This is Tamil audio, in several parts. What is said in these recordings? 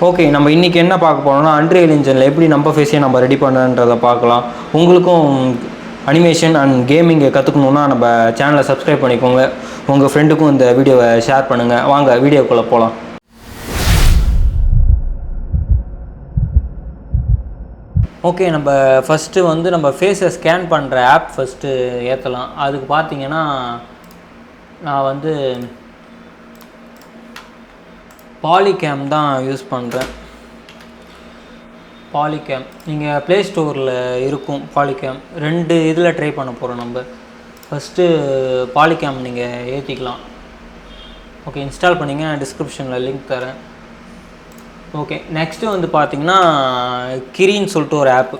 ஓகே, நம்ம இன்றைக்கி என்ன பார்க்க போனோம்னா அன்ரியல் இன்ஜினில் எப்படி நம்ம ஃபேஸையே நம்ம ரெடி பண்ணுறதை பார்க்கலாம். உங்களுக்கும் அனிமேஷன் அண்ட் கேமிங்கை கற்றுக்கணுன்னா நம்ம சேனலை சப்ஸ்கிரைப் பண்ணிக்கோங்க. உங்கள் ஃப்ரெண்டுக்கும் இந்த வீடியோவை ஷேர் பண்ணுங்கள். வாங்க வீடியோக்குள்ளே போகலாம். ஓகே, நம்ம ஃபஸ்ட்டு வந்து நம்ம ஃபேஸை ஸ்கேன் பண்ணுற ஆப் ஃபஸ்ட்டு ஏற்றலாம். அதுக்கு பார்த்தீங்கன்னா நான் வந்து பாலிகேம் தான் யூஸ் பண்ணுறேன். பாலிகேம் நீங்கள் ப்ளே ஸ்டோரில் இருக்கும். பாலிகேம் 2 இதில் ட்ரை பண்ண போகிறோம். நம்ம ஃபஸ்ட்டு பாலிகேம் நீங்கள் ஏற்றிக்கலாம். ஓகே, இன்ஸ்டால் பண்ணிங்க. டிஸ்கிரிப்ஷனில் லிங்க் தரேன். ஓகே, நெக்ஸ்ட்டு வந்து பார்த்திங்கன்னா கிரின்னு சொல்லிட்டு ஒரு ஆப்பு,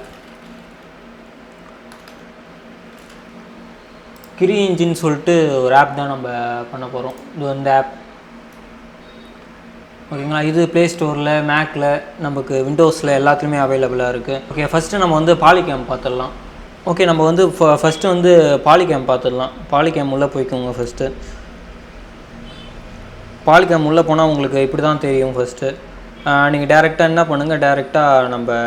கிரி இன்ஜின் சொல்லிட்டு ஒரு ஆப் தான் நம்ம பண்ண போகிறோம். இது இந்த ஆப் ஓகேங்களா. இது ப்ளே ஸ்டோரில், மேக்கில், நமக்கு விண்டோஸில் எல்லாத்துலேயுமே அவைலபிளாக இருக்குது. ஓகே, ஃபஸ்ட்டு நம்ம வந்து பாலிகேம் பார்த்துடலாம். ஓகே, நம்ம வந்து ஃபஸ்ட்டு வந்து பாலிகேம் பார்த்துடலாம். பாலிகேம் உள்ளே போய்க்கோங்க. ஃபஸ்ட்டு பாலிகேம் உள்ளே போனால் உங்களுக்கு இப்படி தான் தெரியும். ஃபஸ்ட்டு நீங்கள் டேரெக்டாக என்ன பண்ணுங்கள், டேரெக்டாக நம்ம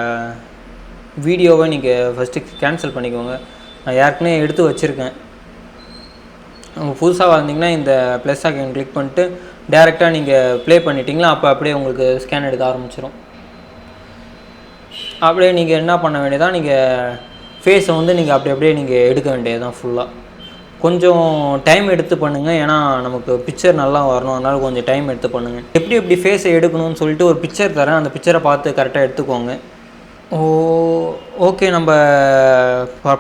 வீடியோவை நீங்கள் ஃபஸ்ட்டு கேன்சல் பண்ணிக்கோங்க. நான் ஏற்கனவே எடுத்து வச்சுருக்கேன். புதுசாக வந்தீங்கன்னா இந்த ப்ளஸ் ஐக்கான் கிளிக் பண்ணிட்டு டேரெக்டாக நீங்கள் ப்ளே பண்ணிட்டீங்களா, அப்போ அப்படியே உங்களுக்கு ஸ்கேன் எடுக்க ஆரம்பிச்சிடும். அப்படியே நீங்கள் என்ன பண்ண வேண்டியதான், நீங்கள் ஃபேஸை வந்து நீங்கள் அப்படியே நீங்கள் எடுக்க வேண்டியதுதான் ஃபுல்லாக. கொஞ்சம் டைம் எடுத்து பண்ணுங்கள், ஏன்னா நமக்கு பிக்சர் நல்லா வரணும். அதனால் கொஞ்சம் டைம் எடுத்து பண்ணுங்கள். எப்படி ஃபேஸை எடுக்கணும்னு சொல்லிட்டு ஒரு பிக்சர் தரேன். அந்த பிக்சரை பார்த்து கரெக்டாக எடுத்துக்கோங்க. ஓகே, நம்ம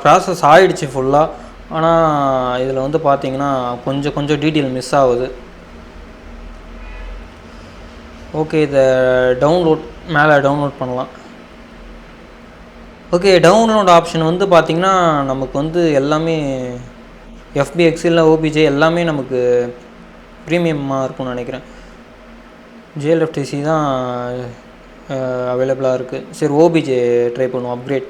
ப்ராசஸ் ஆகிடுச்சு ஃபுல்லாக. ஆனால் இதில் வந்து பார்த்திங்கன்னா கொஞ்சம் டீட்டெயில் மிஸ் ஆகுது. ஓகே, இதை மேலே டவுன்லோட் பண்ணலாம். ஓகே, டவுன்லோட் ஆப்ஷன் வந்து பார்த்திங்கன்னா நமக்கு வந்து எல்லாமே FBX இல்லை OBJ எல்லாமே நமக்கு ப்ரீமியமாக இருக்கும்னு நினைக்கிறேன். JLFTC தான் அவைலபிளாக இருக்குது. சரி, OBJ ட்ரை பண்ணுவோம். அப்கிரேட்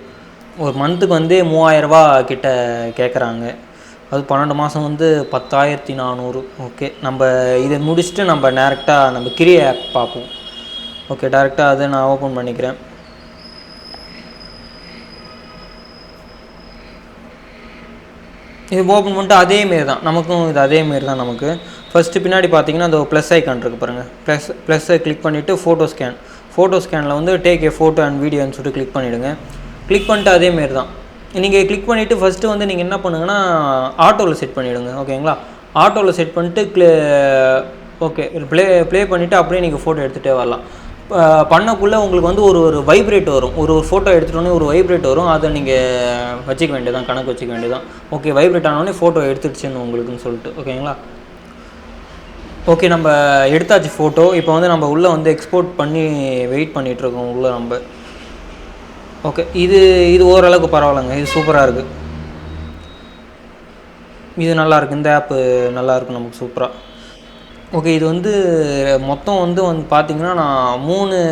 ஒரு மந்த்துக்கு வந்து 3000 ரூபா கிட்ட கேட்குறாங்க. அது 12 மாதம் வந்து 10,400. ஓகே, நம்ம இதை முடிச்சுட்டு நம்ம டேரெக்டாக நம்ம கிரி ஆப் பார்ப்போம். ஓகே, டேரெக்டாக அதை நான் ஓப்பன் பண்ணிக்கிறேன். இது ஓப்பன் பண்ணிட்டு அதேமாரி தான் நமக்கும், இது அதேமாரி தான் நமக்கு. ஃபஸ்ட்டு பின்னாடி பார்த்தீங்கன்னா அந்த ப்ளஸ் ஐக்கான் இருக்குது பாருங்கள். ப்ளஸ்ஸை கிளிக் பண்ணிவிட்டு ஃபோட்டோ ஸ்கேனில் வந்து டேக் ஏ ஃபோட்டோ அண்ட் வீடியோன்னு சொல்லிட்டு கிளிக் பண்ணிவிடுங்க. கிளிக் பண்ணிட்டு அதேமாரி தான் நீங்கள் கிளிக் பண்ணிவிட்டு ஃபஸ்ட்டு வந்து நீங்கள் என்ன பண்ணுங்கன்னா ஆட்டோவில் செட் பண்ணிவிடுங்க. ஓகேங்களா, ஆட்டோவில் செட் பண்ணிட்டு ஓகே ப்ளே பண்ணிவிட்டு அப்படியே நீங்கள் ஃபோட்டோ எடுத்துகிட்டே வரலாம். பண்ணக்குள்ளே உங்களுக்கு வந்து ஒரு வைப்ரேட் வரும். ஒரு ஃபோட்டோ எடுத்துகிட்டோன்னே ஒரு வைப்ரேட் வரும். அதை நீங்கள் வச்சுக்க வேண்டியதான், கணக்கு வச்சுக்க வேண்டியதான். ஓகே, வைப்ரேட் ஆனோடனே ஃபோட்டோ எடுத்துடுச்சுன்னு உங்களுக்குன்னு சொல்லிட்டு. ஓகேங்களா. ஓகே, நம்ம எடுத்தாச்சு ஃபோட்டோ. இப்போ வந்து நம்ம உள்ளே வந்து எக்ஸ்போர்ட் பண்ணி வெயிட் பண்ணிகிட்ருக்கோம் உள்ளே நம்ம. ஓகே, இது ஓரளவுக்கு பரவாயில்லைங்க. இது சூப்பராக இருக்குது. இது நல்லாயிருக்கு. இந்த ஆப்பு நல்லாயிருக்கு நமக்கு சூப்பராக. ஓகே, இது வந்து மொத்தம் வந்து பார்த்திங்கன்னா நான் 3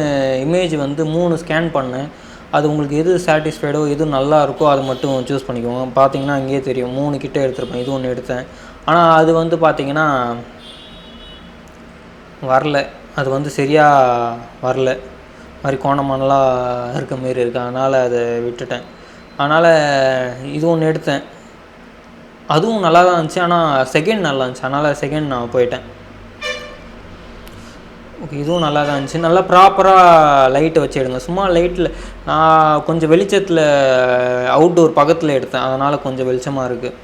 இமேஜ் வந்து 3 ஸ்கேன் பண்ணேன். அது உங்களுக்கு எது சாட்டிஸ்ஃபைடோ எது நல்லா இருக்கோ அது மட்டும் சூஸ் பண்ணிக்கோங்க. பார்த்தீங்கன்னா அங்கேயே தெரியும் 3 கிட்ட எடுத்திருப்பேன். இது ஒன்று எடுத்தேன். ஆனால் அது வந்து பார்த்திங்கன்னா வரல. அது வந்து சரியாக வரல. மாதிரி கோணமானலாம் இருக்க மாரி இருக்குது. அதனால் அதை விட்டுட்டேன். அதனால் இது ஒன்று எடுத்தேன். அதுவும் நல்லா தான் இருந்துச்சு. ஆனால் செகண்ட் நல்லா இருந்துச்சு. அதனால் செகண்ட் நான் போயிட்டேன். ஓகே, இதுவும் நல்லா தான் இருந்துச்சு. நல்லா ப்ராப்பராக லைட்டை வச்சு எடுங்க. சும்மா லைட்டில் நான் கொஞ்சம் வெளிச்சத்தில் அவுட்டோர் பக்கத்தில் எடுத்தேன். அதனால் கொஞ்சம் வெளிச்சமாக இருக்குது.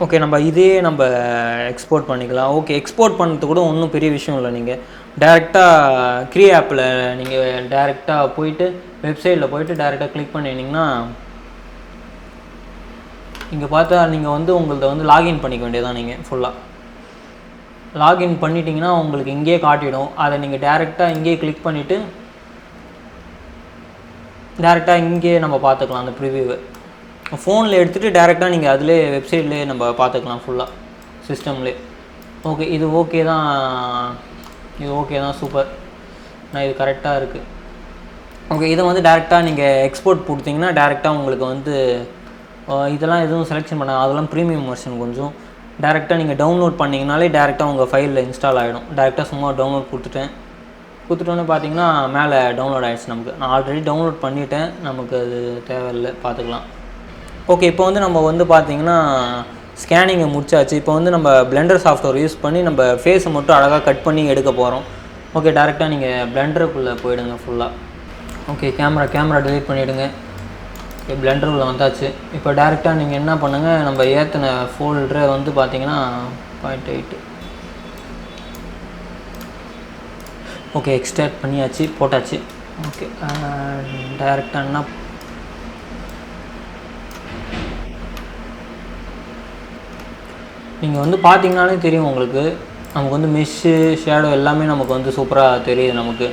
ஓகே, நம்ம நம்ம எக்ஸ்போர்ட் பண்ணிக்கலாம். ஓகே, எக்ஸ்போர்ட் பண்ணுறது கூட ஒன்றும் பெரிய விஷயம் இல்லை. நீங்கள் டேரெக்டாக கிரி ஆப்பில் நீங்கள் டேரெக்டாக போயிட்டு வெப்சைட்டில் போயிட்டு டேரெக்டாக கிளிக் பண்ணிங்கன்னா இங்கே பார்த்தா நீங்கள் வந்து உங்கள்கிட்ட வந்து லாகின் பண்ணிக்க வேண்டியதான். நீங்கள் ஃபுல்லாக லாகின் பண்ணிட்டீங்கன்னா உங்களுக்கு இங்கேயே காட்டிடும். அதை நீங்கள் டேரெக்டாக இங்கேயே கிளிக் பண்ணிவிட்டு டேரெக்டாக இங்கேயே நம்ம பார்த்துக்கலாம். அந்த ப்ரிவியூவை ஃபோனில் எடுத்துகிட்டு டேரெக்டாக நீங்கள் அதிலே வெப்சைட்லேயே நம்ம பார்த்துக்கலாம் ஃபுல்லாக சிஸ்டம்லேயே. ஓகே, இது ஓகே தான் சூப்பர். நான் இது கரெக்டாக இருக்குது. ஓகே, இதை வந்து டேரெக்டாக நீங்கள் எக்ஸ்போர்ட் கொடுத்தீங்கன்னா டேரெக்டாக உங்களுக்கு வந்து இதெல்லாம் எதுவும் செலெக்ஷன் பண்ண, அதெல்லாம் ப்ரீமியம் வெர்ஷன் கொஞ்சம். டேரெக்டாக நீங்கள் டவுன்லோட் பண்ணிங்கனாலே டேரெக்டாக உங்கள் ஃபைலில் இன்ஸ்டால் ஆகிடும். டேரெக்டாக சும்மா டவுன்லோட் கொடுத்துட்டோன்னே பார்த்தீங்கன்னா மேலே டவுன்லோட் ஆகிடுச்சு நமக்கு. நான் ஆல்ரெடி டவுன்லோட் பண்ணிவிட்டேன், நமக்கு அது தேவையில்லை, பார்த்துக்கலாம். ஓகே, இப்போ வந்து நம்ம வந்து பார்த்திங்கன்னா ஸ்கேனிங்கை முடிச்சாச்சு. இப்போ வந்து நம்ம பிளெண்டர் சாஃப்ட்வேர் யூஸ் பண்ணி நம்ம ஃபேஸை மட்டும் அழகாக கட் பண்ணி எடுக்க போகிறோம். ஓகே, டேரெக்டாக நீங்கள் பிளெண்டருக்குள்ளே போயிடுங்க ஃபுல்லாக. ஓகே, கேமரா டெலீட் பண்ணிவிடுங்க. ஓகே, பிளெண்டருக்குள்ளே வந்தாச்சு. இப்போ டேரெக்டாக நீங்கள் என்ன பண்ணுங்கள், நம்ம ஏற்றின ஃபோல்டரை வந்து பார்த்தீங்கன்னா 0.8. ஓகே, எக்ஸ்ட்ராக்ட் பண்ணியாச்சு, போட்டாச்சு. ஓகே, டேரெக்டாக என்ன நீங்கள் வந்து பார்த்தீங்கன்னாலே தெரியும் உங்களுக்கு. நமக்கு வந்து மெஷ்ஷு ஷேடோ எல்லாமே நமக்கு வந்து சூப்பராக தெரியுது. நமக்கு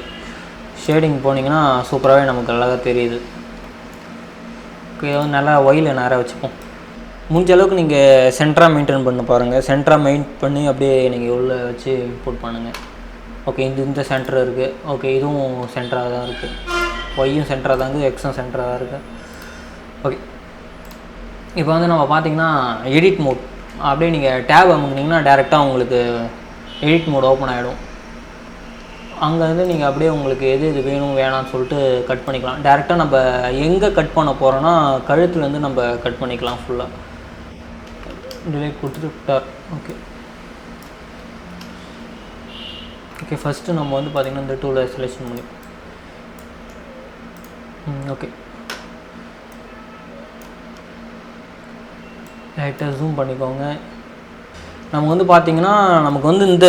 ஷேடிங் போனீங்கன்னா சூப்பராகவே நமக்கு அழகாக தெரியுது. ஓகே, நல்லா ஒயில நேராக வச்சுப்போம். முடிஞ்ச அளவுக்கு நீங்கள் சென்டராக மெயின்டைன் பண்ண பாருங்கள். சென்டராக மெயின்டைன் பண்ணி அப்படியே நீங்கள் உள்ளே வச்சு இம்போர்ட் பண்ணுங்கள். ஓகே, இந்த சென்டர் இருக்குது. ஓகே, இதுவும் சென்டராக தான் இருக்குது. ஒய்யும் சென்டராக தான் இருக்குது, எக்ஸும் சென்டராக தான் இருக்குது. ஓகே, இப்போ வந்து நம்ம பார்த்திங்கன்னா எடிட் மோட் அப்படியே நீங்கள் டேப் அமுக்குனிங்கன்னா டேரெக்டாக உங்களுக்கு எடிட் மோட் ஓப்பன் ஆகிடும். அங்கேருந்து நீங்கள் அப்படியே உங்களுக்கு எது வேணும் வேணான்னு சொல்லிட்டு கட் பண்ணிக்கலாம். டேரெக்டாக நம்ம எங்கே கட் பண்ண போகிறோன்னா கழுத்துலேருந்து நம்ம கட் பண்ணிக்கலாம் ஃபுல்லாக. டிலேட் கொடுத்துட்டு ஓகே ஓகே ஃபஸ்ட்டு நம்ம வந்து பார்த்திங்கன்னா இந்த டூலை செலெக்ஷன் பண்ணி ஓகே லைட்டாக ஜூம் பண்ணிக்கோங்க. நம்ம வந்து பார்த்திங்கன்னா நமக்கு வந்து இந்த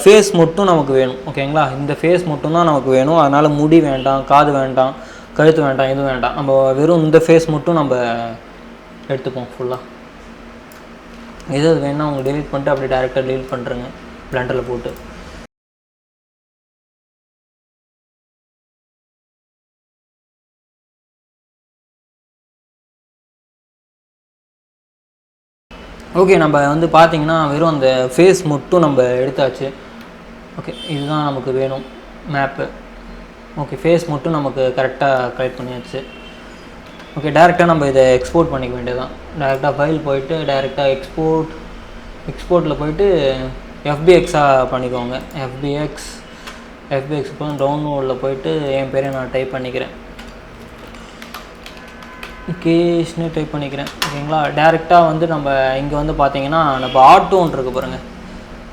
ஃபேஸ் மட்டும் நமக்கு வேணும். ஓகேங்களா, இந்த ஃபேஸ் மட்டும்தான் நமக்கு வேணும். அதனால் முடி வேண்டாம், காது வேண்டாம், கழுத்து வேண்டாம், எதுவும் வேண்டாம். நம்ம வெறும் இந்த ஃபேஸ் மட்டும் நம்ம எடுத்துப்போம் ஃபுல்லாக. எது வேணால் அவங்க டெலீட் பண்ணிட்டு அப்படியே டேரெக்டாக டெலீட் பண்ணுறேங்க பிளெண்டரில் போட்டு. ஓகே, நம்ம வந்து பார்த்திங்கன்னா வெறும் அந்த ஃபேஸ் மட்டும் நம்ம எடுத்தாச்சு. ஓகே, இதுதான் நமக்கு வேணும் மேப்பு. ஓகே, ஃபேஸ் மட்டும் நமக்கு கரெக்டாக கலெக்ட் பண்ணியாச்சு. ஓகே, டேரெக்டாக நம்ம இதை எக்ஸ்போர்ட் பண்ணிக்க வேண்டியதான். டேரெக்டாக ஃபைல் போயிட்டு டேரெக்டாக எக்ஸ்போர்ட்டில் போயிட்டு FBXாக பண்ணிக்கோங்க. FBX இப்போ டவுன்லோடில் போயிட்டு என் பேரை நான் டைப் பண்ணிக்கிறேன், கேஷ்னு டைப் பண்ணிக்கிறேன். ஓகேங்களா, டேரெக்டாக வந்து நம்ம இங்கே வந்து பார்த்திங்கன்னா நம்ம ஆட்டோன்னு இருக்குது பாருங்கள்.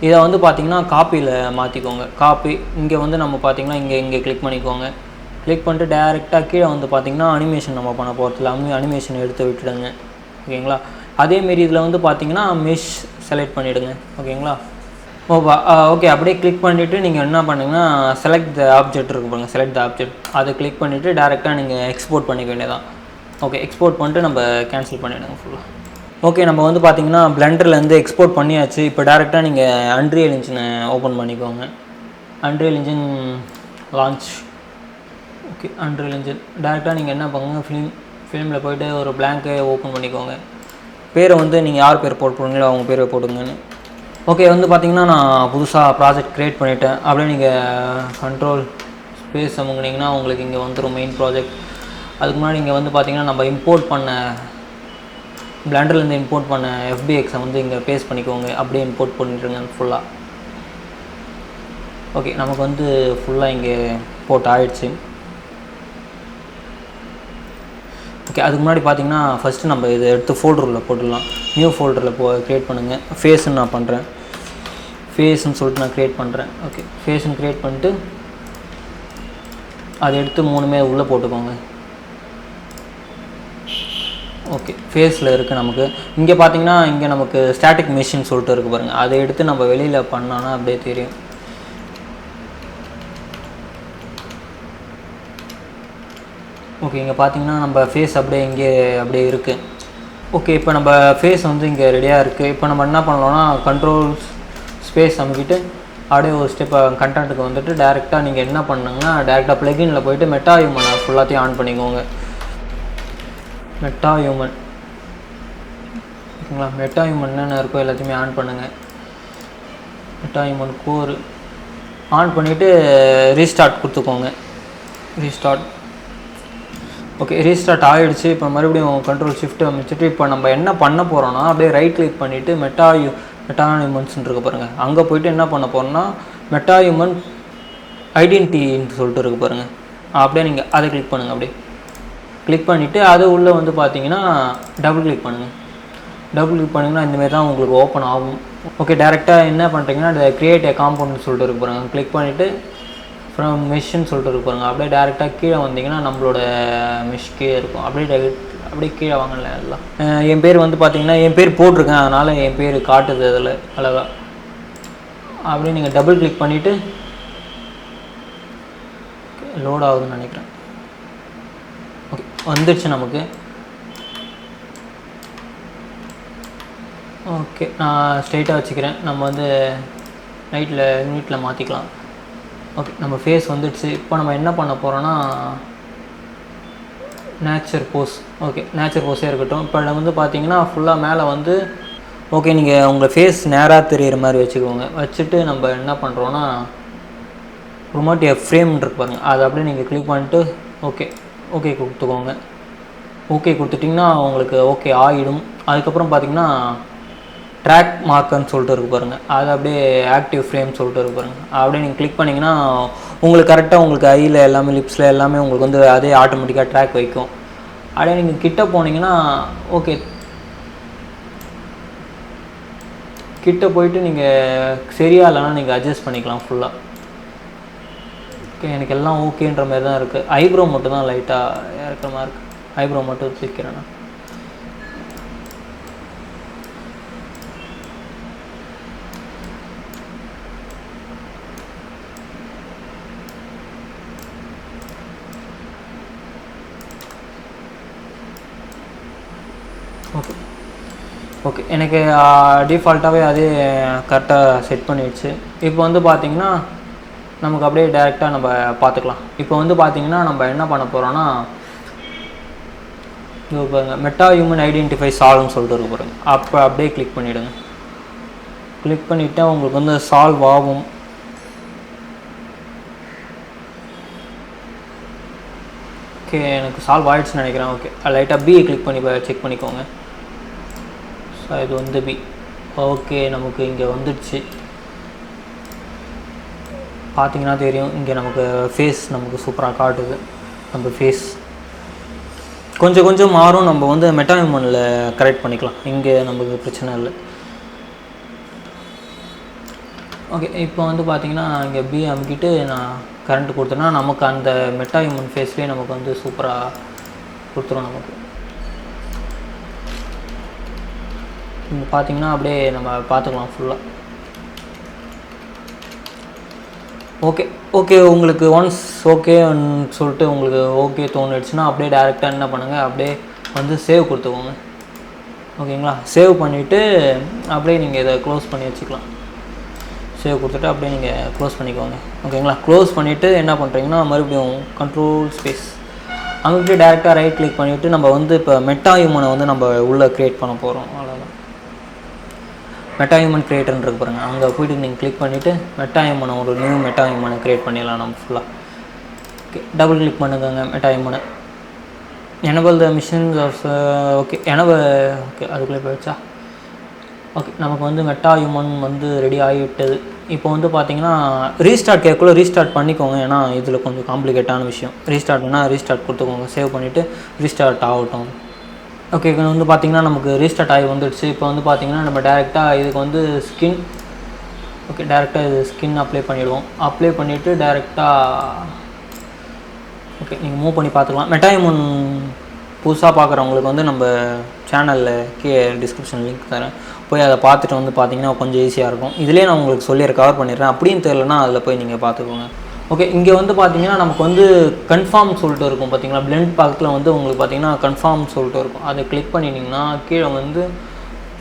இதை வந்து பார்த்திங்கன்னா காப்பியில் மாற்றிக்கோங்க. காப்பி இங்கே வந்து நம்ம பார்த்திங்கன்னா இங்கே கிளிக் பண்ணிக்கோங்க. கிளிக் பண்ணிட்டு டேரெக்டாக கீழே வந்து பார்த்திங்கன்னா அனிமேஷன் நம்ம பண்ண போகிறதுல அனிமேஷன் எடுத்து விட்டுடுங்க. ஓகேங்களா, அதேமாரி இதில் வந்து பார்த்திங்கன்னா மெஷ் செலக்ட் பண்ணிவிடுங்க. ஓகேங்களா, ஓகே அப்படியே கிளிக் பண்ணிவிட்டு நீங்கள் என்ன பண்ணிங்கன்னா செலக்ட் த ஆப்ஜெக்ட் இருக்குது பாருங்கள், செலக்ட் த ஆப்ஜெக்ட் அதை கிளிக் பண்ணிவிட்டு டேரெக்டாக நீங்கள் எக்ஸ்போர்ட் பண்ணிக்க வேண்டியதான். ஓகே, எக்ஸ்போர்ட் பண்ணிட்டு நம்ம கேன்சல் பண்ணிவிடுங்க ஃபுல்லாக. ஓகே, நம்ம வந்து பார்த்திங்கன்னா பிளெண்டர்லேருந்து எக்ஸ்போர்ட் பண்ணியாச்சு. இப்போ டேரெக்டாக நீங்கள் அன்ரியல் இன்ஜினை ஓப்பன் பண்ணிக்கோங்க. Unreal engine launch. Okay, unreal engine டேரெக்டாக நீங்கள் என்ன பண்ணுங்க, ஃபிலிமில் போய்ட்டு ஒரு பிளாங்கை ஓப்பன் பண்ணிக்கோங்க. பேரை வந்து நீங்கள் யார் பேர் போட்டு போடுங்களோ அவங்க பேரை போடுங்கன்னு. ஓகே, வந்து பார்த்திங்கன்னா நான் புதுசாக ப்ராஜெக்ட் க்ரியேட் பண்ணிவிட்டேன். அப்படியே நீங்கள் கண்ட்ரோல் ஸ்பேஸ் அமுங்கினீங்கன்னா உங்களுக்கு இங்கே வந்துடும் மெயின் ப்ராஜெக்ட். அதுக்கு முன்னாடி இங்கே வந்து பார்த்திங்கன்னா நம்ம இம்போர்ட் பண்ண பிளெண்டர்லேருந்து இம்போர்ட் பண்ண FBXை வந்து இங்கே பேஸ்ட் பண்ணிக்கோங்க. அப்படியே இம்போர்ட் பண்ணிட்டுருங்க ஃபுல்லாக. ஓகே, நமக்கு வந்து ஃபுல்லாக இங்கே போட்டு ஆகிடுச்சு. ஓகே, அதுக்கு முன்னாடி பார்த்திங்கன்னா ஃபஸ்ட்டு நம்ம இதை எடுத்து ஃபோல்டரில் போட்டுடலாம். நியூ ஃபோல்டரில் க்ரியேட் பண்ணுங்கள். ஃபேஸுன்னு நான் பண்ணுறேன், ஃபேஸுன்னு சொல்லிட்டு நான் க்ரியேட் பண்ணுறேன். ஓகே, ஃபேஸுன்னு க்ரியேட் பண்ணிட்டு அதை எடுத்து மூணுமே உள்ளே போட்டுக்கோங்க. ஓகே, ஃபேஸில் இருக்குது நமக்கு. இங்கே பார்த்திங்கன்னா இங்கே நமக்கு ஸ்டாட்டிக் மெஷின் சொல்லிட்டு இருக்குது பாருங்கள். அதை எடுத்து நம்ம வெளியில் பண்ணோன்னா அப்படியே தெரியும். ஓகே, இங்கே பார்த்திங்கன்னா நம்ம ஃபேஸ் அப்படியே இருக்குது. ஓகே, இப்போ நம்ம ஃபேஸ் வந்து இங்கே ரெடியாக இருக்குது. இப்போ நம்ம என்ன பண்ணலாம்னா கண்ட்ரோல் ஸ்பேஸ் அமுக்கிட்டு அப்படியே ஒரு ஸ்டெப் கண்டென்ட்டுக்கு வந்துட்டு டேரெக்டாக நீங்கள் என்ன பண்ணுங்கன்னா டேரெக்டாக ப்ளகினில் போய்ட்டு மெட்டா ஹியூமனை ஃபுல்லாத்தையும் ஆன் பண்ணிக்கோங்க. மெட்டா ஹியூமன் ஓகேங்களா, மெட்டா ஹியூமன் என்னென்ன இருக்கோ எல்லாத்தையுமே ஆன் பண்ணுங்கள். மெட்டா ஹியூமன் கோர் ஆன் பண்ணிவிட்டு ரீஸ்டார்ட் கொடுத்துக்கோங்க. ரீஸ்டார்ட். ஓகே, ரீஸ்டார்ட் ஆகிடுச்சு. இப்போ மறுபடியும் கண்ட்ரோல் ஷிஃப்ட் அமைச்சிட்டு இப்போ நம்ம என்ன பண்ண போகிறோன்னா அப்படியே ரைட் கிளிக் பண்ணிவிட்டு மெட்டா ஹியூமன்ஸ்ன்னு இருக்கு பாருங்கள். அங்கே போய்ட்டு என்ன பண்ண போகிறோன்னா மெட்டா ஹியூமன் ஐடென்டிட்டின்னு சொல்லிட்டு இருக்கு பாருங்கள். அப்படியே நீங்கள் அதை கிளிக் பண்ணுங்கள். அப்படியே கிளிக் பண்ணிவிட்டு அது உள்ளே வந்து பார்த்தீங்கன்னா டபுள் கிளிக் பண்ணுங்கள். டபுள் கிளிக் பண்ணிங்கன்னா இந்தமாரி தான் உங்களுக்கு ஓப்பன் ஆகும். ஓகே, டேரெக்டாக என்ன பண்ணுறீங்கன்னா இந்த கிரியேட் ஏ காம்பவுண்ட்னு சொல்லிட்டு இருக்கு பாருங்கள். கிளிக் பண்ணிவிட்டு ஃப்ரம் மெஷ்ன்னு சொல்லிட்டு இருக்கு பாருங்கள். அப்படியே டேரெக்டாக கீழே வந்தீங்கன்னா நம்மளோட மெஷ் கீழே இருக்கும். அப்படியே கீழே வாங்கல எல்லாம். என் பேர் வந்து பார்த்தீங்கன்னா என் பேர் போட்டிருக்கேன், அதனால் என் பேர் காட்டுது அதில் அழகாக. அப்படியே நீங்கள் டபுள் கிளிக் பண்ணிவிட்டு லோட் ஆகுதுன்னு நினைக்கிறேன். ஓகே, வந்துடுச்சு நமக்கு. ஓகே, நான் ஸ்ட்ரைட்டாக வச்சுக்கிறேன். நம்ம வந்து யூனிட்டில் மாற்றிக்கலாம். ஓகே, நம்ம ஃபேஸ் வந்துடுச்சு. இப்போ நம்ம என்ன பண்ண போகிறோன்னா நேச்சர் போஸ். ஓகே, நேச்சர் போஸே இருக்கட்டும். இப்போ வந்து பார்த்தீங்கன்னா ஃபுல்லாக மேலே வந்து ஓகே, நீங்கள் உங்கள் ஃபேஸ் நேராக தெரிகிற மாதிரி வச்சுக்கோங்க. வச்சுட்டு நம்ம என்ன பண்ணுறோன்னா ப்ரொமோட் எ ஃப்ரேம் இருக்கு பாருங்கள், அதை அப்படியே நீங்கள் கிளிக் பண்ணிட்டு ஓகே கொடுத்துக்கோங்க. ஓகே கொடுத்துட்டிங்கன்னா உங்களுக்கு ஓகே ஆகிடும். அதுக்கப்புறம் பார்த்தீங்கன்னா ட்ராக் மார்க்கர்னு சொல்லிட்டு இருக்கு பாருங்கள், அது அப்படியே ஆக்டிவ் ஃப்ரேம் சொல்லிட்டு இருக்கு பாருங்கள். அப்படியே நீங்கள் கிளிக் பண்ணிங்கன்னா உங்களுக்கு கரெக்டாக உங்களுக்கு ஐயில் எல்லாமே லிப்ஸில் எல்லாமே உங்களுக்கு வந்து அதே ஆட்டோமேட்டிக்காக ட்ராக் வைக்கும். அப்படியே நீங்கள் கிட்ட போனீங்கன்னா ஓகே, கிட்ட போயிட்டு நீங்கள் சரியா இல்லைன்னா நீங்கள் அட்ஜஸ்ட் பண்ணிக்கலாம் ஃபுல்லாக. ஓகே, எனக்கு எல்லாம் ஓகேன்ற மாதிரி தான் இருக்குது. ஐப்ரோ மட்டும் தான் லைட்டாக இறக்குற மாதிரி இருக்குது. ஐப்ரோ மட்டும் தூக்கிறேன்னா ஓகே, எனக்கு டிஃபால்ட்டாகவே அதே கரெக்டாக செட் பண்ணிடுச்சு. இப்போ வந்து பார்த்திங்கன்னா நமக்கு அப்படியே டேரெக்டாக நம்ம பார்த்துக்கலாம். இப்போ வந்து பார்த்திங்கன்னா நம்ம என்ன பண்ண போகிறோன்னா இது பாருங்கள், மெட்டா ஹியூமன் ஐடென்டிஃபை சால்வ்னு சொல்லிட்டு இருக்கு பாருங்க. அப்போ அப்படியே கிளிக் பண்ணிவிடுங்க. கிளிக் பண்ணிவிட்டால் உங்களுக்கு வந்து சால்வ் ஆகும். ஓகே, எனக்கு சால்வ் ஆகிடுச்சுன்னு நினைக்கிறேன். ஓகே, லைட்டாக பியை கிளிக் பண்ணி செக் பண்ணிக்கோங்க. ஸோ இது வந்து பி. ஓகே, நமக்கு இங்கே வந்துடுச்சு. பார்த்தீங்கன்னா தெரியும், இங்கே நமக்கு ஃபேஸ் நமக்கு சூப்பராக காட்டுது. நம்ம ஃபேஸ் கொஞ்சம் மாறும். நம்ம வந்து மெட்டா ஹியூமனில் கரெக்ட் பண்ணிக்கலாம், இங்கே நமக்கு பிரச்சனை இல்லை. ஓகே, இப்போ வந்து பார்த்தீங்கன்னா இங்கே பி அமுக்கிட்டு நான் கரண்ட் கொடுத்தேன்னா நமக்கு அந்த மெட்டா ஹியூமன் ஃபேஸ்லேயே நமக்கு வந்து சூப்பராக கொடுத்துரும். நமக்கு இங்கே பார்த்தீங்கன்னா அப்படியே நம்ம பார்த்துக்கலாம் ஃபுல்லாக. ஓகே உங்களுக்கு ஒன்ஸ் ஓகேன்னு சொல்லிட்டு உங்களுக்கு ஓகே தோணுச்சுன்னா அப்படியே டேரெக்டாக என்ன பண்ணுங்கள், அப்படியே வந்து சேவ் கொடுத்துக்கோங்க. ஓகேங்களா, சேவ் பண்ணிவிட்டு அப்படியே நீங்கள் இதை க்ளோஸ் பண்ணி வச்சுக்கலாம். சேவ் கொடுத்துட்டு அப்படியே நீங்கள் க்ளோஸ் பண்ணிக்கோங்க. ஓகேங்களா, க்ளோஸ் பண்ணிவிட்டு என்ன பண்ணுறீங்கன்னா மறுபடியும் கண்ட்ரோல் ஸ்பேஸ் அங்கே டேரெக்டாக ரைட் கிளிக் பண்ணிவிட்டு நம்ம வந்து இப்போ மெட்டா ஹியூமனை வந்து நம்ம உள்ளே க்ரியேட் பண்ண போகிறோம். அவ்வளோதான், மெட்டா ஹியூமன் க்ரியேட்டர்னு இருக்கு பாருங்கள். அங்கே போய்ட்டு நீங்கள் கிளிக் பண்ணிவிட்டு மெட்டா ஹியூமனை ஒரு நியூ மெட்டா ஹியூமனை க்ரியேட் பண்ணிடலாம் நம்ம ஃபுல்லாக. ஓகே, டபுள் கிளிக் பண்ணுங்க மெட்டா ஹியூமனை. Enable the machines off okay அதுக்குள்ளே போயிடுச்சா. ஓகே, நமக்கு வந்து மெட்டா ஹியூமன் வந்து ரெடி ஆகிவிட்டது. இப்போ வந்து பார்த்தீங்கன்னா ரீஸ்டார்ட் கேட்குள்ள ரீஸ்டார்ட் பண்ணிக்கோங்க, ஏன்னா இதில் கொஞ்சம் காம்ப்ளிகேட்டான விஷயம். ரீஸ்டார்ட்னா ரீஸ்டார்ட் கொடுத்துக்கோங்க, சேவ் பண்ணிவிட்டு ரீஸ்டார்ட் ஆகட்டும். ஓகே, இப்போ வந்து பார்த்திங்கன்னா நமக்கு ரீஸ்டார்ட் ஆகி வந்துடுச்சு. இப்போ வந்து பார்த்திங்கன்னா நம்ம டேரெக்டாக இதுக்கு வந்து ஸ்கின் டேரெக்டாக இது ஸ்கின் அப்ளை பண்ணிவிடுவோம். அப்ளை பண்ணிவிட்டு டேரெக்டாக நீங்கள் மூவ் பண்ணி பார்த்துக்கலாம். மெட்டா ஹியூமன் புதுசாக பார்க்குறவங்களுக்கு வந்து நம்ம சேனலில் டிஸ்கிரிப்ஷன் லிங்க் தரேன், போய் அதை பார்த்துட்டு வந்து பார்த்தீங்கன்னா கொஞ்சம் ஈஸியாக இருக்கும். இதிலே நான் உங்களுக்கு சொல்லி கவர் பண்ணிடுறேன். அப்படின்னு தெரியலனா அதில் போய் நீங்கள் பார்த்துக்கோங்க. ஓகே, இங்கே வந்து பார்த்தீங்கன்னா நமக்கு வந்து கன்ஃபார்ம் சொல்லிட்டு இருக்கும் பார்த்தீங்களா, பிளெண்ட் பக்கத்தில் வந்து உங்களுக்கு பார்த்தீங்கன்னா கன்ஃபார்ம் சொல்லிட்டு இருக்கும். அதை கிளிக் பண்ணிட்டீங்கன்னா கீழே வந்து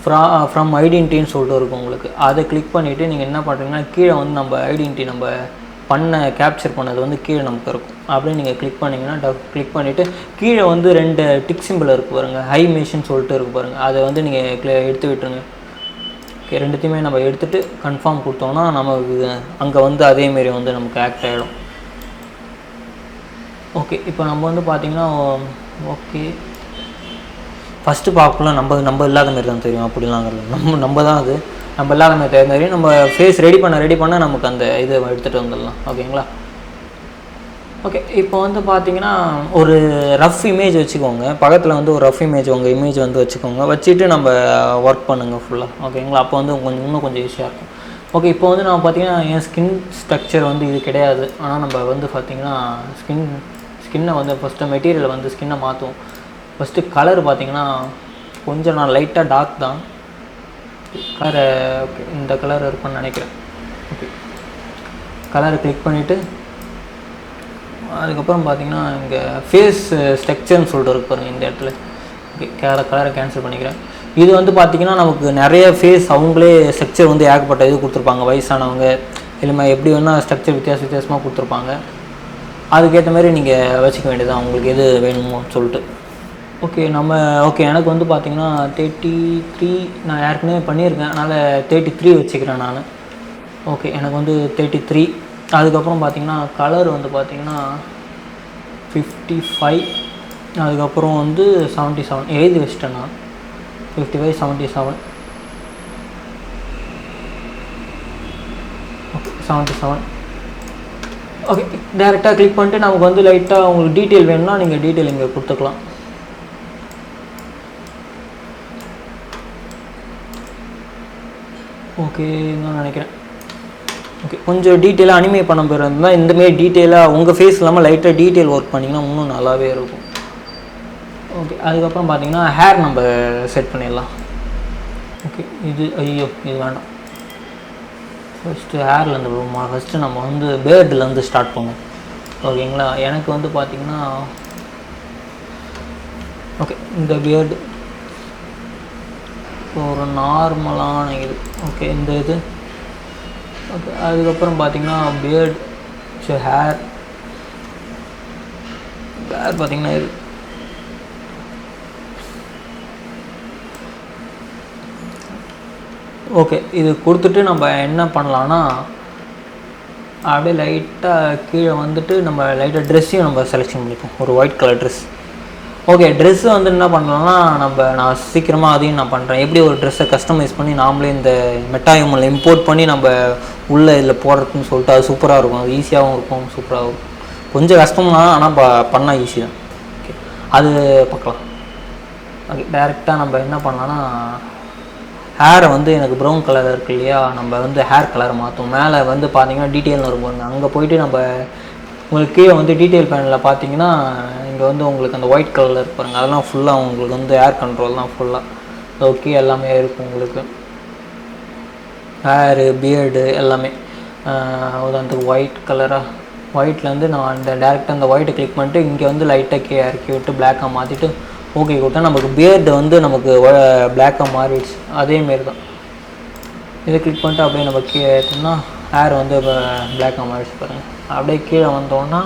ஃப்ரம் ஐடென்டிட்டின்னு சொல்லிட்டு இருக்கும் உங்களுக்கு. அதை கிளிக் பண்ணிவிட்டு நீங்கள் என்ன பண்ணுறீங்கன்னா கீழே வந்து நம்ம ஐடென்டிட்டி நம்ம கேப்சர் பண்ணது வந்து கீழே நமக்கு இருக்கும். அப்படியே நீங்கள் கிளிக் பண்ணிங்கன்னா கிளிக் பண்ணிவிட்டு கீழே வந்து 2 டிக் சிம்பிள் இருக்குது பாருங்கள், ஹை மெஷின் சொல்லிட்டு இருக்குது பாருங்கள். அதை வந்து நீங்கள் எடுத்து விட்டுருங்க. ஓகே, ரெண்டுத்தையுமே நம்ம எடுத்துகிட்டு கன்ஃபார்ம் கொடுத்தோன்னா நமக்கு அங்கே வந்து அதேமாரி வந்து நமக்கு ஆக்ட் ஆகிடும். ஓகே, இப்போ நம்ம வந்து பார்த்திங்கன்னா ஓகே ஃபஸ்ட்டு பார்க்கலாம் நம்ம இல்லாத மாரி தான் தெரியும். அப்படிலாங்கிறது நம்ம தான் அது. நம்ம இல்லாத மாதிரி நம்ம ஃபேஸ் ரெடி பண்ண நமக்கு அந்த இது எடுத்துகிட்டு வந்துடலாம். ஓகேங்களா? ஓகே, இப்போ வந்து பார்த்தீங்கன்னா ஒரு ரஃப் இமேஜ் வச்சுக்கோங்க. பக்கத்தில் வந்து ஒரு ரஃப் இமேஜ் உங்கள் இமேஜ் வந்து வச்சுக்கோங்க. வச்சுட்டு நம்ம ஒர்க் பண்ணுங்கள் ஃபுல்லாக. ஓகேங்களா? அப்போ வந்து இன்னும் கொஞ்சம் ஈஸியாக இருக்கும். ஓகே, இப்போ வந்து நம்ம பார்த்தீங்கன்னா என் ஸ்கின் ஸ்ட்ரக்சர் வந்து இது கிடையாது. ஆனால் நம்ம வந்து பார்த்திங்கன்னா ஸ்கின்னை வந்து ஃபஸ்ட்டு மெட்டீரியல் வந்து ஸ்கின்னை மாற்றுவோம். ஃபஸ்ட்டு கலர் பார்த்திங்கன்னா கொஞ்சம் நான் லைட்டாக டார்க் தான் கலரை. ஓகே, இந்த கலர் இருக்குன்னு நினைக்கிறேன். ஓகே, கலரை கிளிக் பண்ணிவிட்டு அதுக்கப்புறம் பார்த்திங்கன்னா இங்கே ஃபேஸ் ஸ்ட்ரக்சர்னு சொல்லிட்டு இருக்கு பாருங்கள் இந்த இடத்துல. ஓகே, கலரை கேன்சல் பண்ணிக்கிறேன். இது வந்து பார்த்திங்கன்னா நமக்கு நிறைய ஃபேஸ் அவங்களே ஸ்ட்ரக்சர் வந்து ஏகப்பட்ட இது கொடுத்துருப்பாங்க. வயசானவங்க இல்லைமா எப்படி வேணால் ஸ்ட்ரக்சர் வித்தியாசமாக கொடுத்துருப்பாங்க. அதுக்கேற்ற மாதிரி நீங்கள் வச்சுக்க வேண்டியதான் உங்களுக்கு எது வேணுமோன்னு சொல்லிட்டு. ஓகே, ஓகே எனக்கு வந்து பார்த்திங்கன்னா 33 நான் ஏற்கனவே பண்ணியிருக்கேன். அதனால் 33 வச்சுக்கிறேன் நான். ஓகே, எனக்கு வந்து 33. அதுக்கப்புறம் பார்த்திங்கன்னா கலர் வந்து பார்த்திங்கன்னா 55. அதுக்கப்புறம் வந்து 77 எழுதி வச்சிட்டேன் நான். 55 77. ஓகே, 77. ஓகே, டேரெக்டாக கிளிக் பண்ணிட்டு நமக்கு வந்து லைட்டாக உங்களுக்கு டீட்டெயில் வேணும்னா நீங்கள் டீட்டெயில் இங்கே கொடுத்துக்கலாம். ஓகே நான் நினைக்கிறேன். ஓகே, கொஞ்சம் டீட்டெயிலாக அனிமே பண்ண போயிருந்தால் இந்தமாரி டீட்டெயிலாக உங்கள் ஃபேஸ் இல்லாமல் லைட்டாக டீட்டெயில் ஒர்க் பண்ணிங்கன்னா இன்னும் நல்லாவே இருக்கும். ஓகே, அதுக்கப்புறம் பார்த்தீங்கன்னா ஹேர் நம்ம செட் பண்ணிடலாம். ஓகே, இது வேண்டாம். ஃபஸ்ட்டு ஹேர்லேருந்து போகுமா? ஃபஸ்ட்டு நம்ம வந்து பேர்ட்லேருந்து ஸ்டார்ட் பண்ணுவோம். ஓகேங்களா? எனக்கு வந்து பார்த்திங்கன்னா ஓகே இந்த பியர்டு ஒரு நார்மலான இது. ஓகே, இந்த இது. ஓகே, அதுக்கப்புறம் பார்த்திங்கன்னா பியர்டு ஹேர் பார்த்திங்கன்னா இது. ஓகே, இது கொடுத்துட்டு நம்ம என்ன பண்ணலான்னா அப்படியே லைட்டாக கீழே வந்துட்டு நம்ம லைட்டாக ட்ரெஸ்ஸையும் நம்ம செலெக்ஷன் பண்ணிப்போம். ஒரு white colour dress. Okay, dress வந்து என்ன பண்ணலாம்னா நான் சீக்கிரமாக அதையும் நான் பண்ணுறேன். எப்படி ஒரு ட்ரெஸ்ஸை கஸ்டமைஸ் பண்ணி நாமளே இந்த மெட்டாயமில் இம்போர்ட் பண்ணி நம்ம உள்ளே இதில் போடுறதுன்னு சொல்லிட்டு அது சூப்பராக இருக்கும். அது ஈஸியாகவும் இருக்கும், சூப்பராகவும் இருக்கும். கொஞ்சம் கஷ்டம்னா ஆனால் பண்ணால் ஈஸி தான். ஓகே, அது பார்க்கலாம். ஓகே, டைரெக்டாக நம்ம என்ன பண்ணலான்னா ஹேரை வந்து எனக்கு ப்ரௌன் கலர் இருக்குது இல்லையா, நம்ம வந்து ஹேர் கலரை மாற்றும். மேலே வந்து பார்த்திங்கன்னா டீட்டெயில்னு இருக்கும். அங்கே போய்ட்டு நம்ம உங்களுக்கு கீழே வந்து டீட்டெயில் பேனலில் பார்த்தீங்கன்னா இங்கே வந்து உங்களுக்கு அந்த ஒயிட் கலரில் இருப்பாருங்க. அதெல்லாம் ஃபுல்லாக உங்களுக்கு வந்து ஏர் கண்ட்ரோல் தான் ஃபுல்லாக. ஓகே, எல்லாமே இருக்கும் உங்களுக்கு. ஹேரு, பியர்டு எல்லாமே. உதாரணத்துக்கு ஒயிட் கலராக ஒயிட்லேருந்து நான் அந்த டேரெக்டாக அந்த ஒயிட்டை கிளிக் பண்ணிட்டு இங்கே வந்து லைட்டாக இறக்கி விட்டு பிளாக்காக மாற்றிட்டு ஓகே கொடுத்தா நமக்கு பியர்டு வந்து நமக்கு பிளாக்காக மாறிடுச்சு. அதேமாரி தான் இதை கிளிக் பண்ணிட்டு அப்படியே நம்ம கீழே ஏற்றோம்னா ஹேர் வந்து இப்போ பிளாக்காக மாறிடுச்சு பாருங்கள். அப்படியே கீழே வந்தோன்னா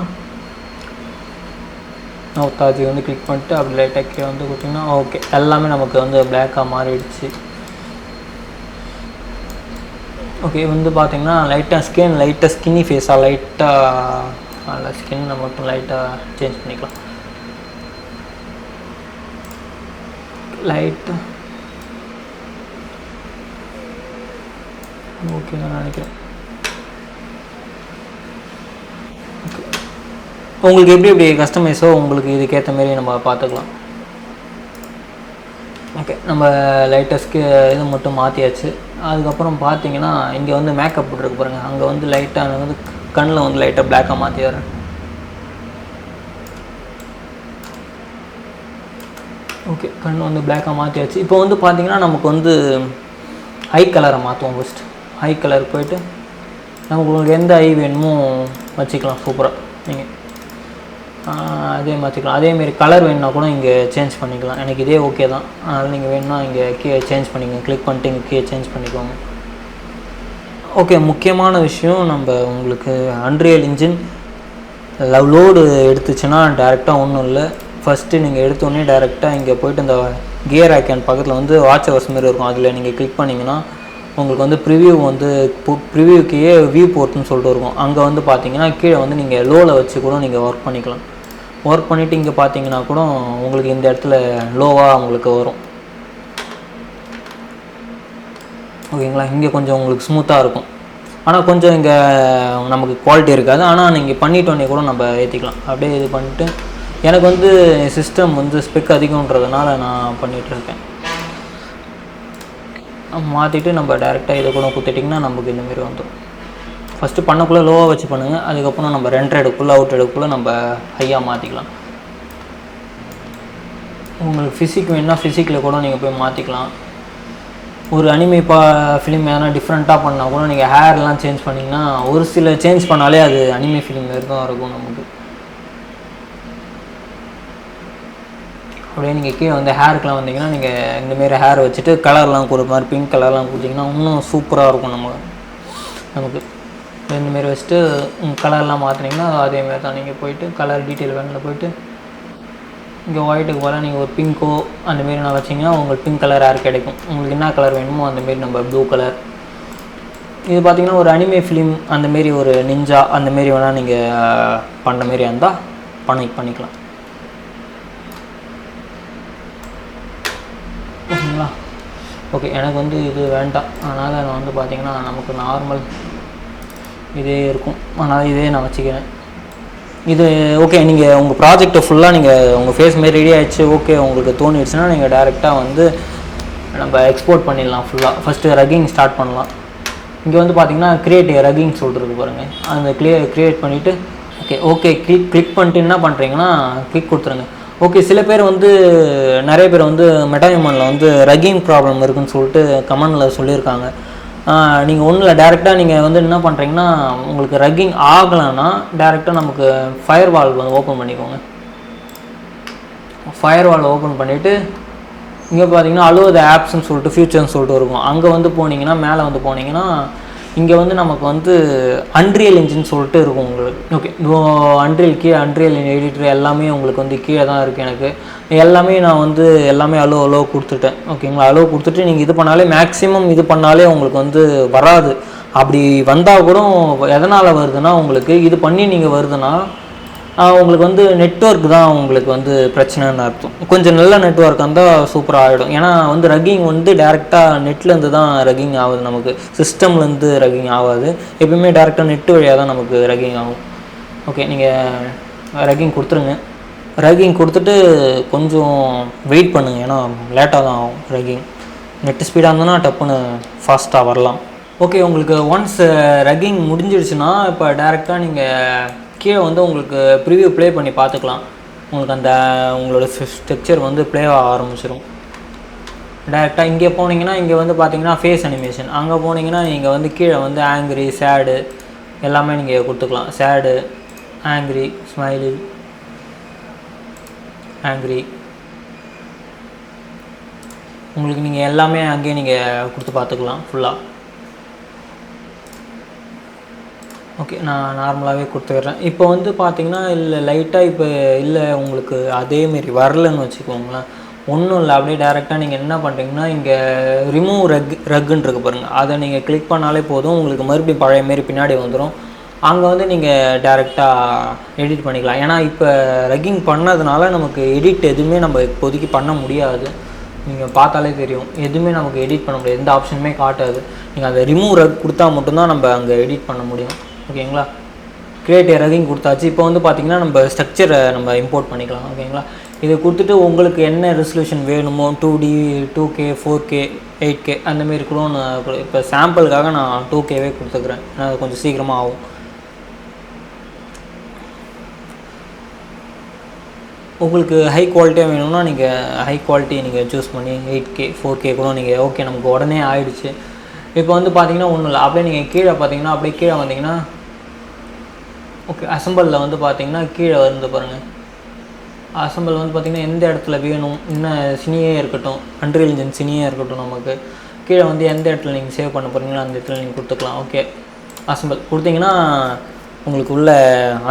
நவுத்தாஜி வந்து கிளிக் பண்ணிட்டு அப்படி லைட்டாக கீழே வந்து கொடுத்திங்கன்னா ஓகே எல்லாமே நமக்கு வந்து பிளாக்காக மாறிடுச்சு. ஓகே, வந்து பார்த்திங்கன்னா லைட்டாக ஸ்கின்னி ஃபேஸாக லைட்டாக நல்ல ஸ்கின்னை மட்டும் லைட்டாக சேஞ்ச் பண்ணிக்கலாம். லைட்டாக ஓகே நான் நினைக்கிறேன். உங்களுக்கு எப்படி கஸ்டமைஸோ உங்களுக்கு இதுக்கேற்ற மாரி நம்ம பார்த்துக்கலாம். ஓகே, நம்ம லைட்டஸ்க்கு இது மட்டும் மாற்றியாச்சு. அதுக்கப்புறம் பார்த்தீங்கன்னா இங்கே வந்து மேக்கப் போட்டுருக்கு பாருங்கள். அங்கே வந்து லைட்டாக வந்து கண்ணில் வந்து லைட்டாக பிளாக்காக மாற்றி வரேன். ஓகே, கண் வந்து பிளாக்காக மாற்றியாச்சு. இப்போ வந்து பார்த்திங்கன்னா நமக்கு வந்து ஐ கலரை மாற்றுவோம். ஃபஸ்ட்டு ஐ கலர் போய்ட்டு நமக்கு உங்களுக்கு எந்த ஐ வேணுமோ வச்சுக்கலாம். சூப்பராக நீங்கள் அதே மாற்றிக்கலாம். அதேமாரி கலர் வேணுன்னா கூட இங்கே சேஞ்ச் பண்ணிக்கலாம். எனக்கு இதே ஓகே தான். அதனால் நீங்கள் வேணும்னா இங்கே கீழே சேஞ்ச் பண்ணிக்கோங்க. கிளிக் பண்ணிட்டு இங்கே கீழே சேஞ்ச் பண்ணிக்கோங்க. ஓகே, முக்கியமான விஷயம் நம்ம உங்களுக்கு அன்ரியல் இன்ஜின் லோடு எடுத்துச்சுன்னா டேரெக்டாக ஒன்றும் இல்லை. ஃபஸ்ட்டு நீங்கள் எடுத்தோடனே டேரெக்டாக இங்கே போய்ட்டு இந்த கியர் ஐக்கான் பக்கத்தில் வந்து வாட்ச் ஹவர்ஸ் மாரி இருக்கும். அதில் நீங்கள் கிளிக் பண்ணிங்கன்னா உங்களுக்கு வந்து ப்ரிவியூக்கே வியூ போர்ட்னு சொல்லிட்டு இருக்கும். அங்கே வந்து பார்த்தீங்கன்னா கீழே வந்து நீங்கள் லோவில் வச்சு கூட நீங்கள் ஒர்க் பண்ணிக்கலாம். ஒர்க் பண்ணிவிட்டு இங்கே பார்த்தீங்கன்னா கூட உங்களுக்கு இந்த இடத்துல லோவாக உங்களுக்கு வரும். ஓகேங்களா. இங்கே கொஞ்சம் உங்களுக்கு ஸ்மூத்தாக இருக்கும், ஆனால் கொஞ்சம் இங்கே நமக்கு குவாலிட்டி இருக்காது. ஆனால் நீங்கள் பண்ணிட்டோன்னே கூட நம்ம ஏற்றிக்கலாம். அப்படியே இது பண்ணிட்டு எனக்கு வந்து சிஸ்டம் வந்து ஸ்பெக் அதிகன்றதுனால நான் பண்ணிகிட்ருக்கேன். மாற்றிட்டு நம்ம டேரெக்டாக இதை கூட குத்திட்டிங்கன்னா நமக்கு இந்தமாரி வந்துடும். ஃபஸ்ட்டு பண்ணக்குள்ளே லோவாக வச்சு பண்ணுங்கள், அதுக்கப்புறம் நம்ம ரெண்டரை எடுக்குள்ளே அவுட் எடுக்குள்ளே நம்ம ஹையாக மாற்றிக்கலாம். உங்களுக்கு ஃபிசிக் வேணுன்னா ஃபிசிக்கில் கூட நீங்கள் போய் மாற்றிக்கலாம். ஒரு அனிமே ஃபிலிம் எதனா டிஃப்ரெண்ட்டாக பண்ணால் கூட நீங்கள் ஹேர்லாம் சேஞ்ச் பண்ணிங்கன்னா, ஒரு சில சேஞ்ச் பண்ணாலே அது அனிமே ஃபிலிம் மாரி தான் இருக்கும் நமக்கு. அப்படியே நீங்கள் கீழே வந்து ஹேருக்கெலாம் வந்தீங்கன்னா நீங்கள் இந்தமாரி ஹேர் வச்சுட்டு கலர்லாம் ஒரு மாதிரி பிங்க் கலர்லாம் கொடுத்தீங்கன்னா இன்னும் சூப்பராக இருக்கும் நமக்கு. இந்தமாரி வச்சுட்டு கலர்லாம் மாற்றினீங்கன்னா அதேமாரி தான். நீங்கள் போய்ட்டு கலர் டீட்டெயில் வேனில் போய்ட்டு இங்கே ஒயிட்டுக்கு போல் நீங்கள் ஒரு பிங்க்கோ அந்தமாரி நான் வச்சிங்கன்னா உங்களுக்கு பிங்க் கலர் ஹேர் கிடைக்கும். உங்களுக்கு என்ன கலர் வேணுமோ அந்தமாரி நம்ம ப்ளூ கலர். இது பார்த்திங்கன்னா ஒரு அனிமே ஃபிலிம் அந்தமாரி ஒரு நிஞ்சா அந்தமாரி வேணால் நீங்கள் பண்ணுற மாரி இருந்தால் பண்ணிக்கலாம். ஓகேங்களா. ஓகே, எனக்கு வந்து இது வேண்டாம், அதனால் நான் வந்து பார்த்திங்கன்னா நமக்கு நார்மல் இதே இருக்கும், அதனால் இதே நான் வச்சுக்கிறேன். இது ஓகே. நீங்கள் உங்கள் ப்ராஜெக்டை ஃபுல்லாக நீங்கள் உங்கள் ஃபேஸ் மாரி ரெடி ஆகிடுச்சு, ஓகே உங்களுக்கு தோணிடுச்சுன்னா நீங்கள் டேரெக்டாக வந்து நம்ம எக்ஸ்போர்ட் பண்ணிடலாம். ஃபுல்லாக ஃபஸ்ட்டு ரக்கிங் ஸ்டார்ட் பண்ணலாம். இங்கே வந்து பார்த்திங்கன்னா கிரியேட் ரக்கிங் சொல்லிட்டு பாருங்கள், அந்த க்ரியேட் பண்ணிவிட்டு ஓகே கிளிக் பண்ணிட்டு என்ன பண்ணுறீங்கன்னா கிளிக் கொடுத்துருங்க. ஓகே, சில பேர் வந்து நிறைய பேர் வந்து மெட்டாஹியூமனில் வந்து ரக்கிங் ப்ராப்ளம் இருக்குதுன்னு சொல்லிட்டு கமெண்டில் சொல்லியிருக்காங்க. நீங்கள் ஒன்றும் இல்லை, டேரெக்டாக நீங்கள் வந்து என்ன பண்ணுறீங்கன்னா உங்களுக்கு ரக்கிங் ஆகலைன்னா டேரெக்டாக நமக்கு ஃபயர்வால் வந்து ஓப்பன் பண்ணிக்கோங்க. ஃபயர்வால் ஓப்பன் பண்ணிவிட்டு இங்கே பார்த்தீங்கன்னா அலோவ் த ஆப்ஸ்ன்னு சொல்லிட்டு ஃபியூச்சர்னு சொல்லிட்டு இருக்கும். அங்கே வந்து போனீங்கன்னா மேலே வந்து போனீங்கன்னா இங்கே வந்து நமக்கு வந்து அன்ரியல் இன்ஜின் சொல்லிட்டு இருக்கும் உங்களுக்கு. ஓகே, அன்ரியல் கீழே அன்ரியல் எடிட்டர் எல்லாமே உங்களுக்கு வந்து கீழே தான் இருக்குது. எனக்கு எல்லாமே நான் வந்து எல்லாமே அலோ கொடுத்துட்டேன். ஓகேங்களா, அலோ கொடுத்துட்டு நீங்கள் இது பண்ணாலே மேக்ஸிமம் இது பண்ணாலே உங்களுக்கு வந்து வராது. அப்படி வந்தால் கூட எதனால் வருதுன்னா உங்களுக்கு இது பண்ணி நீங்கள் வருதுன்னா உங்களுக்கு வந்து நெட்வொர்க் தான் உங்களுக்கு வந்து பிரச்சனைன்னு அர்த்தம். கொஞ்சம் நல்ல நெட்வொர்க் இருந்தால் சூப்பராக ஆகிடும். ஏன்னா வந்து ரக்கிங் வந்து டேரெக்டாக நெட்லேருந்து தான் ரக்கிங் ஆகுது, நமக்கு சிஸ்டம்லேருந்து ரக்கிங் ஆகாது. எப்பவுமே டேரெக்டாக நெட் வழியாக தான் நமக்கு ரக்கிங் ஆகும். ஓகே, நீங்கள் ரக்கிங் கொடுத்துருங்க. ரக்கிங் கொடுத்துட்டு கொஞ்சம் வெயிட் பண்ணுங்கள், ஏன்னா லேட்டாக தான் ஆகும் ரக்கிங். நெட்டு ஸ்பீடாக இருந்ததுன்னா டப்புன்னு ஃபாஸ்ட்டாக வரலாம். ஓகே, உங்களுக்கு ஒன்ஸ் ரக்கிங் முடிஞ்சிடுச்சுன்னா இப்போ டேரெக்டாக நீங்கள் கீழே வந்து உங்களுக்கு ப்ரிவியூ ப்ளே பண்ணி பார்த்துக்கலாம். உங்களுக்கு அந்த உங்களோட ஸ்ட்ரக்சர் வந்து ப்ளே ஆக ஆரம்பிச்சிடும். டேரெக்டாக இங்கே போனீங்கன்னா இங்கே வந்து பார்த்தீங்கன்னா ஃபேஸ் அனிமேஷன், அங்கே போனீங்கன்னா நீங்கள் வந்து கீழே வந்து ஆங்க்ரி சேடு எல்லாமே நீங்கள் கொடுத்துக்கலாம். சேடு, ஆங்க்ரி, ஸ்மைலி, ஆங்க்ரி, உங்களுக்கு நீங்கள் எல்லாமே அங்கேயே நீங்கள் கொடுத்து பார்த்துக்கலாம் ஃபுல்லாக. ஓகே, நான் நார்மலாகவே கொடுத்துக்கிறேன். இப்போ வந்து பார்த்தீங்கன்னா இல்லை லைட்டாக இப்போ இல்லை உங்களுக்கு அதேமாரி வரலன்னு வச்சுக்கோங்களேன், ஒன்றும் இல்லை. அப்படியே டேரெக்டாக நீங்கள் என்ன பண்ணுறீங்கன்னா இங்கே ரிமூவ் ரக்குன்னு இருக்கு பாருங்கள், அதை நீங்கள் கிளிக் பண்ணாலே போதும், உங்களுக்கு மறுபடியும் பழைய மாரி பின்னாடி வந்துடும். அங்கே வந்து நீங்கள் டேரெக்டாக எடிட் பண்ணிக்கலாம். ஏன்னா இப்போ ரக்கிங் பண்ணதுனால நமக்கு எடிட் எதுவுமே நம்ம இப்போதைக்கு பண்ண முடியாது. நீங்கள் பார்த்தாலே தெரியும், எதுவுமே நமக்கு எடிட் பண்ண முடியாது, எந்த ஆப்ஷனுமே காட்டாது. நீங்கள் அந்த ரிமூவ் ரக் கொடுத்தா மட்டும்தான் நம்ம அங்கே எடிட் பண்ண முடியும். ஓகேங்களா, கிரியேட் ரக்கிங் கொடுத்தாச்சு. இப்போ வந்து பார்த்திங்கன்னா நம்ம ஸ்ட்ரக்சரை நம்ம இம்போர்ட் பண்ணிக்கலாம். ஓகேங்களா, இதை கொடுத்துட்டு உங்களுக்கு என்ன ரெசல்யூஷன் வேணுமோ 2D, 2K, 4K, 8K அந்தமாரி கூட நான் இப்போ சாம்பிளுக்காக நான் 2Kவே கொடுத்துக்கிறேன், ஏன்னா அது கொஞ்சம் சீக்கிரமாக ஆகும். உங்களுக்கு ஹை குவாலிட்டியாக வேணும்னா நீங்கள் ஹை குவாலிட்டி நீங்கள் சூஸ் பண்ணி 8K, 4K கூட நீங்கள் ஓகே நமக்கு உடனே ஆகிடுச்சு. இப்போ வந்து பார்த்தீங்கன்னா ஒன்றும் இல்லை, அப்படியே நீங்கள் கீழே பார்த்தீங்கன்னா அப்படியே கீழே வந்தீங்கன்னா ஓகே அசம்பிளில் வந்து பார்த்தீங்கன்னா கீழே வந்து பாருங்கள், அசம்பிள் வந்து பார்த்திங்கன்னா எந்த இடத்துல வேணும், இன்னும் சினியே இருக்கட்டும், அன்ரியல் இன்ஜின் சினியே இருக்கட்டும், நமக்கு கீழே வந்து எந்த இடத்துல நீங்கள் சேவ் பண்ண போகிறீங்களோ அந்த இடத்துல நீங்கள் கொடுத்துக்கலாம். ஓகே, அசம்பிள் கொடுத்தீங்கன்னா உங்களுக்கு உள்ள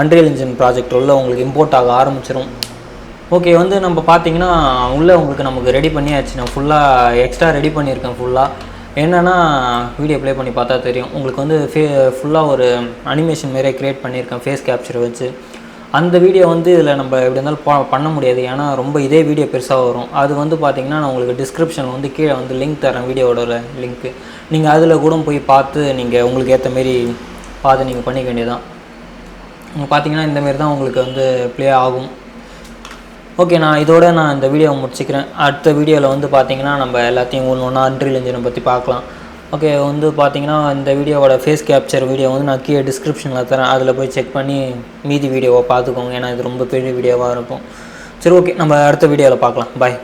அன்ரியல் இன்ஜின் ப்ராஜெக்ட் உள்ள உங்களுக்கு இம்போர்ட் ஆக ஆரம்பிச்சிடும். ஓகே, வந்து நம்ம பார்த்தீங்கன்னா உள்ளே உங்களுக்கு நமக்கு ரெடி பண்ணியாச்சு. நான் ஃபுல்லாக எக்ஸ்ட்ரா ரெடி பண்ணியிருக்கேன். ஃபுல்லாக என்னென்னா வீடியோ ப்ளே பண்ணி பார்த்தா தெரியும் உங்களுக்கு வந்து ஃபுல்லாக ஒரு அனிமேஷன் மாரியே க்ரியேட் பண்ணியிருக்கேன் ஃபேஸ் கேப்சரை வச்சு. அந்த வீடியோ வந்து இதில் நம்ம எப்படி இருந்தாலும் பண்ண முடியாது, ஏன்னா ரொம்ப இதே வீடியோ பெருசாக வரும். அது வந்து பார்த்திங்கன்னா நான் உங்களுக்கு டிஸ்கிரிப்ஷனில் வந்து கீழே வந்து லிங்க் தரேன், வீடியோவோட லிங்க்கு. நீங்கள் அதில் கூட போய் பார்த்து நீங்கள் உங்களுக்கு ஏற்ற மாரி பார்த்து நீங்கள் பண்ணிக்க வேண்டியதான். பார்த்தீங்கன்னா இந்தமாரி தான் உங்களுக்கு வந்து ப்ளே ஆகும். ஓகே, நான் இந்த வீடியோவை முடிச்சுக்கிறேன். அடுத்த வீடியோவில் வந்து பார்த்திங்கன்னா நம்ம எல்லாத்தையும் ஒன்று அன்ரில் இன்ஜினை பற்றி பார்க்கலாம். ஓகே, வந்து பார்த்திங்கன்னா இந்த வீடியோவோட ஃபேஸ் கேப்சர் வீடியோ வந்து நான் கீழே டிஸ்கிரிப்ஷனில் தரேன், அதில் போய் செக் பண்ணி மீதி வீடியோவை பார்த்துக்கோங்க, ஏன்னா இது ரொம்ப பெரிய வீடியோவாக இருக்கும். சரி, ஓகே, நம்ம அடுத்த வீடியோவில் பார்க்கலாம். பாய்.